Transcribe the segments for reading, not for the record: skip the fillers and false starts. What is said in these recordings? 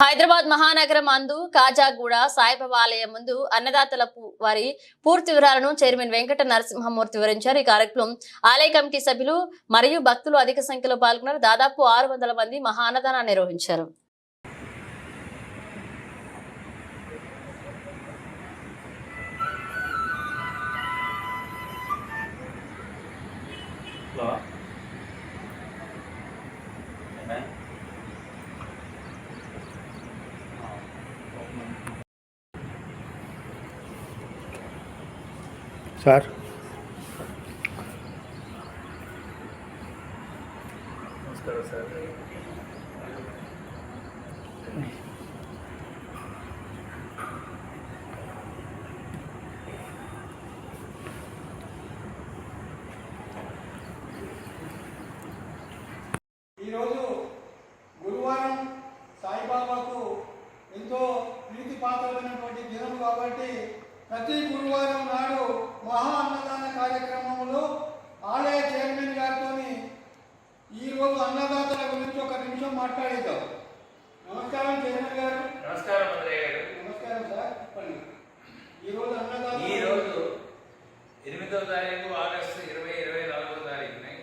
హైదరాబాద్ మహానగరం అందు కాజాగూడ సాయిబాబా ఆలయం ముందు అన్నదాతల వారి పూర్తి వివరాలను చైర్మన్ వెంకట నరసింహమూర్తి వివరించారు. ఈ కార్యక్రమం ఆలయ కమిటీ సభ్యులు మరియు భక్తులు అధిక సంఖ్యలో పాల్గొన్నారు. దాదాపు 600 మంది మహా అన్నదానాన్ని నిర్వహించారు. సార్ నమస్కారం సార్. ఈరోజు గురువారం సాయిబాబాకు ఎంతో ప్రీతి పాత్రమైనటువంటి దినం కాబట్టి ప్రతి గురువారం నాడు మహా అన్నదాన కార్యక్రమంలో ఆలయ చైర్మన్ గారితో ఈరోజు అన్నదాతల గురించి ఒక నిమిషం మాట్లాడిద్దాం. నమస్కారం చైర్మన్ గారు. నమస్కారం మంత్రి గారు. నమస్కారం సార్. చెప్పండి. ఈరోజు అన్నదాత ఈరోజు 8వ తారీఖు ఆగస్టు 2024వ తారీఖుని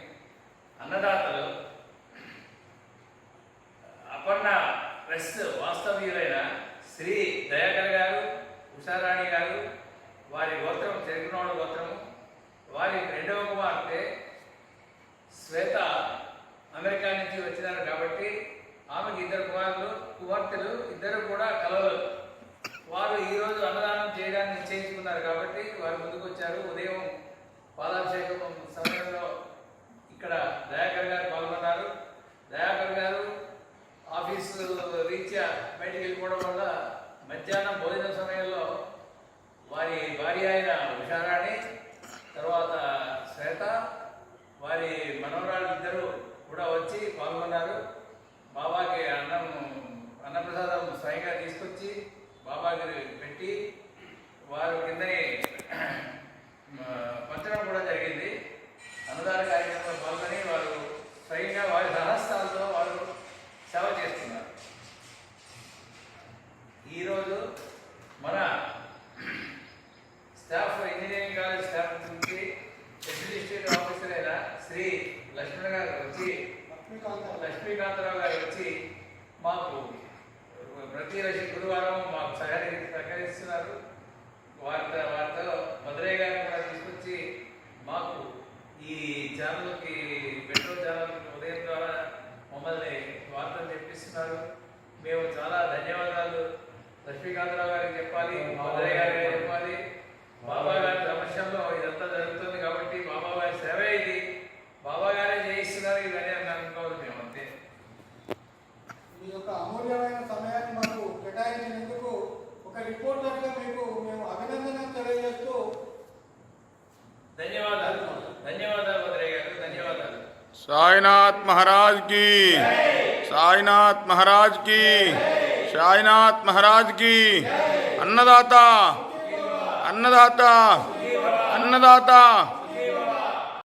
అన్నదాతలు అపర్ణ ప్రెస్ వాస్తవ్యులైన శ్రీ దయాకర్ గారు, ఉషారాణి గారు, వారి గోత్రం చెరుకునోడు గోత్రము, వారి రెండవ కుమార్తె శ్వేత అమెరికా నుంచి వచ్చినారు కాబట్టి ఆమెకి 2 కుమార్తెలు ఇద్దరు కూడా కలవలు. వారు ఈరోజు అన్నదానం చేయడానికి నిశ్చయించుకున్నారు కాబట్టి వారు ముందుకు వచ్చారు. ఉదయం పాలాభిషేకం సమయంలో ఇక్కడ దయాకర్ గారు పాల్గొన్నారు. దయాకర్ గారు ఆఫీసు రీత్యా బయటికి వెళ్ళిపోవడం వల్ల మధ్యాహ్నం భోజన సమయంలో వారి భార్య అయిన ఉషారాణి, తర్వాత శ్వేత, వారి మనవరాళ్ళు ఇద్దరు కూడా వచ్చి పాల్గొన్నారు. బాబాకి అన్నప్రసాదం స్వయంగా తీసుకొచ్చి బాబాకి పెట్టి వారు కిందని పంచడం కూడా జరిగింది. అన్నదాన కార్యక్రమంలో పాల్గొని వారు స్వయంగా వారి సహస్తాలతో వారు సేవ చేస్తున్నారు. ఈరోజు మన స్టాఫ్ ఇంజనీరింగ్ కాలేజ్ స్టాఫ్ నుంచి అడ్మినిస్ట్రేటివ్ ఆఫీసర్ అయిన శ్రీ లక్ష్మీకాంతరావు గారు వచ్చి మాకు ప్రతి గురువారం మాకు సహకరిస్తున్నారు. వారితో మధురయ్య గారిని కూడా తీసుకొచ్చి మాకు ఈ ఛానల్కి పెట్రోల్ ఛానల్కి ఉదయం ద్వారా మమ్మల్ని వార్తలు చెప్పిస్తున్నారు. మేము చాలా ధన్యవాదాలు లక్ష్మీకాంతరావు గారికి చెప్పాలి, మధురయ్య గారికి చెప్పాలి. బాబా గారి సమస్యలో ఇదంతా జరుగుతుంది కాబట్టి బాబా గారి సేవ ఇది, బాబా గారే చేయిస్తున్నారు. ఇవన్నీ అనుకోవాలి మేము అంతే. మీ యొక్క అమూల్యమైన సమయాన్ని మాకు కేటాయించినందుకు ఒక రిపోర్టర్గా మీకు మేము అభినందనలు తెలియజేస్తూ ధన్యవాదాలు. ధన్యవాదాలు మధురయ్య గారు, ధన్యవాదాలు. సాయినాథ్ మహారాజ్ की, సాయినాథ్ మహారాజ్ की, సాయినాథ్ మహారాజ్ की. అన్నదాత అన్నదాత అన్నదాత